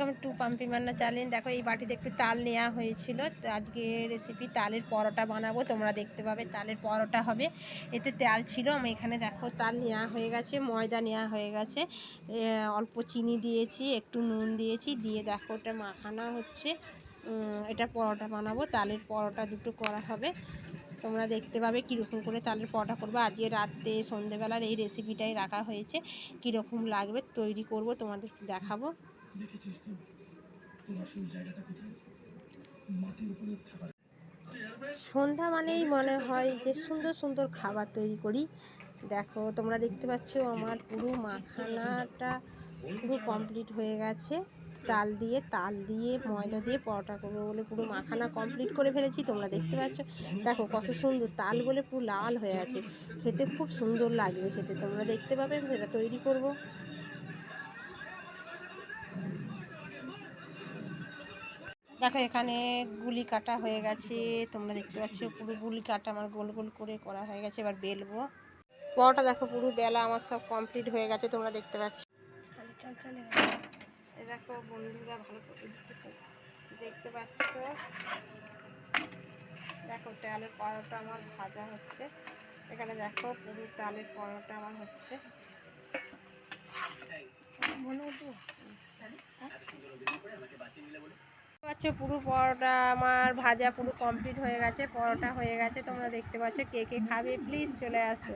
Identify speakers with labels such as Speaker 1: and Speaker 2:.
Speaker 1: Welcome to Pampi Manna channel. দেখো এই বাটিতে একটু তাল নেওয়া হয়েছিল, তো আজকে রেসিপি তালের পরোটা বানাবো। তোমরা দেখতে পাবে তালের পরোটা হবে। এতে তাল ছিল, আমি এখানে দেখো তাল নেওয়া হয়ে গেছে, ময়দা নেওয়া হয়ে গেছে, অল্প চিনি দিয়েছি, একটু নুন দিয়েছি, দিয়ে দেখো ওটা মাখানো হচ্ছে। এটা পরোটা বানাবো, তালের পরোটা দুটো করা হবে। তোমরা দেখতে পাবে কীরকম করে তালের পরোটা করবো। আজকে রাত্রে সন্ধেবেলার এই রেসিপিটাই রাখা হয়েছে, কীরকম লাগবে তৈরি করব তোমাদের দেখাবো। সন্ধ্যা মানেই মনে হয় যে সুন্দর সুন্দর খাবার তৈরি করি। দেখো তোমরা দেখতে পাচ্ছ আমার পুরো মাখানাটা পুরো কমপ্লিট হয়ে গেছে। তাল দিয়ে ময়দা দিয়ে পরোটা করবো বলে পুরো মাখানা কমপ্লিট করে ফেলেছি। তোমরা দেখতে পাচ্ছ, দেখো কত সুন্দর তাল বলে পুরো লাল হয়ে আছে, খেতে খুব সুন্দর লাগবে খেতে। তোমরা দেখতে পাবে সেটা তৈরি করব। দেখো এখানে গুলি কাটা হয়ে গেছে, তোমরা দেখতে পাচ্ছ পুরো গুলি কাটা আমার গোল গোল করে করা হয়ে গেছে। এবার বেলবো পরোটা। দেখো পুরো বেলা আমার সব কমপ্লিট হয়ে গেছে, তোমরা দেখতে পাচ্ছ। এই দেখো বন্ধুরা ভালো করে দেখতে পাচ্ছ, দেখো তালের পরোটা আমার ভাজা হচ্ছে। এখানে দেখো পুরো তালের পরোটা আমার হচ্ছে। পাচ্ছ পুরো পরোটা আমার ভাজা পুরো কমপ্লিট হয়ে গেছে, পরোটা হয়ে গেছে। তোমরা দেখতে পাচ্ছ, কে কে খাবে প্লিজ চলে আসো।